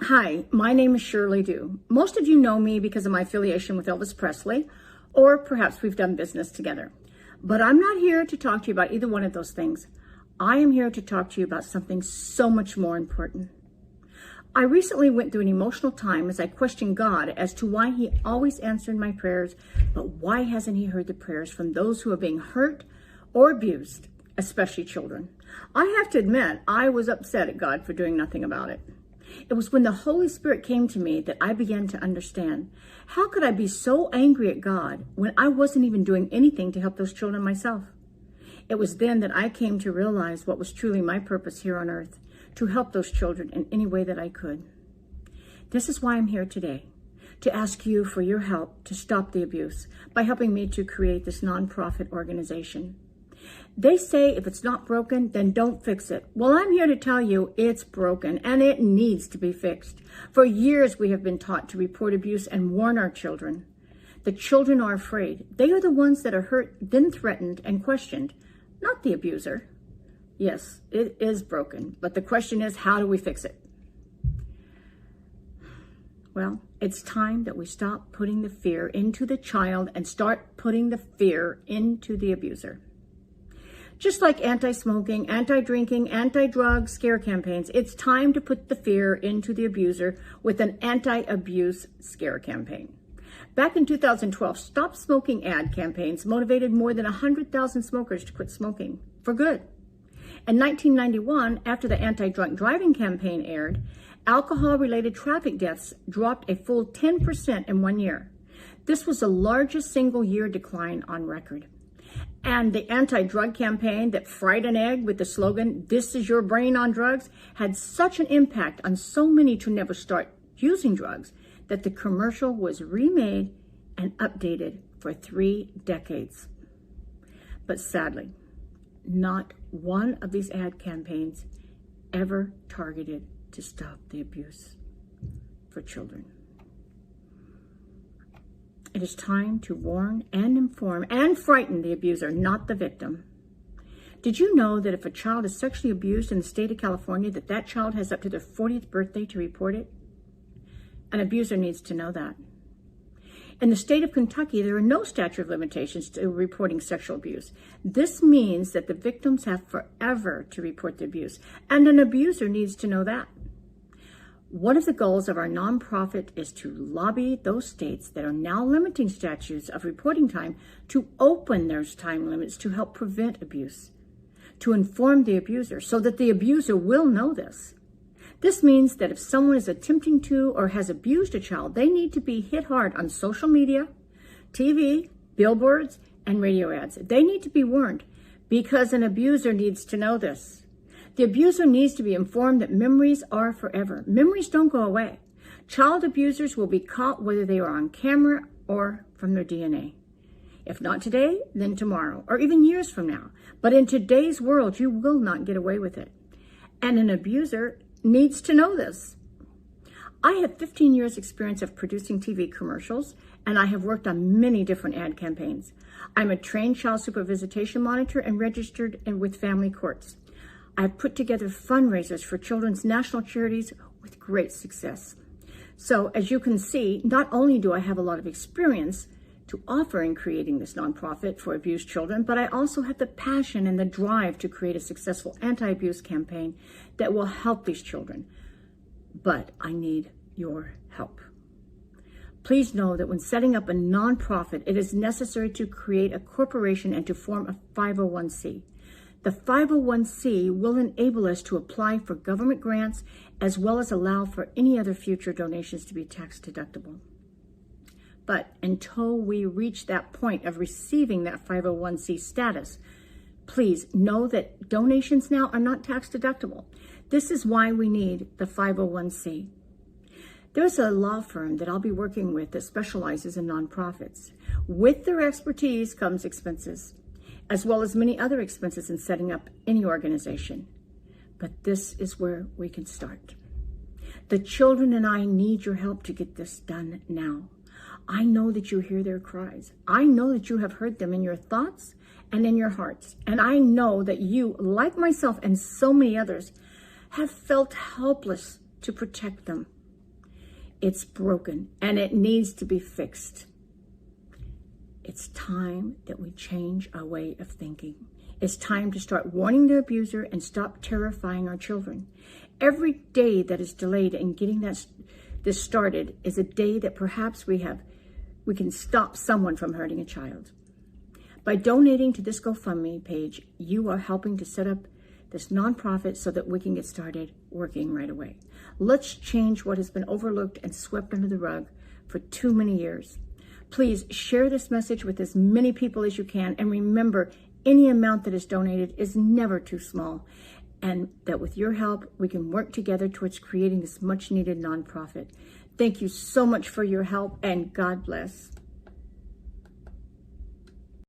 Hi, my name is Shirley Dew. Most of you know me because of my affiliation with Elvis Presley, or perhaps we've done business together. But I'm not here to talk to you about either one of those things. I am here to talk to you about something so much more important. I recently went through an emotional time as I questioned God as to why He always answered my prayers, but why hasn't He heard the prayers from those who are being hurt or abused, especially children? I have to admit, I was upset at God for doing nothing about it. It was when the Holy Spirit came to me that I began to understand. How could I be so angry at God when I wasn't even doing anything to help those children myself? It was then that I came to realize what was truly my purpose here on earth, to help those children in any way that I could. This is why I'm here today, to ask you for your help to stop the abuse by helping me to create this nonprofit organization. They say if it's not broken, then don't fix it. Well, I'm here to tell you it's broken and it needs to be fixed. For years, we have been taught to report abuse and warn our children. The children are afraid. They are the ones that are hurt, then threatened and questioned, not the abuser. Yes, it is broken, but the question is, how do we fix it? Well, it's time that we stop putting the fear into the child and start putting the fear into the abuser. Just like anti-smoking, anti-drinking, anti-drug scare campaigns, it's time to put the fear into the abuser with an anti-abuse scare campaign. Back in 2012, Stop Smoking ad campaigns motivated more than 100,000 smokers to quit smoking for good. In 1991, after the anti-drunk driving campaign aired, alcohol-related traffic deaths dropped a full 10% in 1 year. This was the largest single-year decline on record. And the anti-drug campaign that fried an egg with the slogan, "This is your brain on drugs," had such an impact on so many to never start using drugs that the commercial was remade and updated for 3 decades. But sadly, not one of these ad campaigns ever targeted to stop the abuse for children. It is time to warn and inform and frighten the abuser, not the victim. Did you know that if a child is sexually abused in the state of California, that child has up to their 40th birthday to report it? An abuser needs to know that. In the state of Kentucky, there are no statute of limitations to reporting sexual abuse. This means that the victims have forever to report the abuse, and an abuser needs to know that. One of the goals of our nonprofit is to lobby those states that are now limiting statutes of reporting time to open those time limits to help prevent abuse, to inform the abuser so that the abuser will know this. This means that if someone is attempting to or has abused a child, they need to be hit hard on social media, TV, billboards, and radio ads. They need to be warned because an abuser needs to know this. The abuser needs to be informed that memories are forever. Memories don't go away. Child abusers will be caught whether they are on camera or from their DNA. If not today, then tomorrow, or even years from now. But in today's world, you will not get away with it. And an abuser needs to know this. I have 15 years experience of producing TV commercials, and I have worked on many different ad campaigns. I'm a trained child supervision monitor and registered with family courts. I've put together fundraisers for children's national charities with great success. So as you can see, not only do I have a lot of experience to offer in creating this nonprofit for abused children, but I also have the passion and the drive to create a successful anti-abuse campaign that will help these children. But I need your help. Please know that when setting up a nonprofit, it is necessary to create a corporation and to form a 501c. The 501c will enable us to apply for government grants as well as allow for any other future donations to be tax deductible. But until we reach that point of receiving that 501c status, please know that donations now are not tax deductible. This is why we need the 501c. There's a law firm that I'll be working with that specializes in nonprofits. With their expertise comes expenses, as well as many other expenses in setting up any organization. But this is where we can start. The children and I need your help to get this done now. I know that you hear their cries. I know that you have heard them in your thoughts and in your hearts. And I know that you, like myself and so many others, have felt helpless to protect them. It's broken and it needs to be fixed. It's time that we change our way of thinking. It's time to start warning the abuser and stop terrifying our children. Every day that is delayed in getting this started is a day that perhaps we can stop someone from hurting a child. By donating to this GoFundMe page, you are helping to set up this nonprofit so that we can get started working right away. Let's change what has been overlooked and swept under the rug for too many years. Please share this message with as many people as you can, and remember, any amount that is donated is never too small, and that with your help, we can work together towards creating this much-needed nonprofit. Thank you so much for your help, and God bless.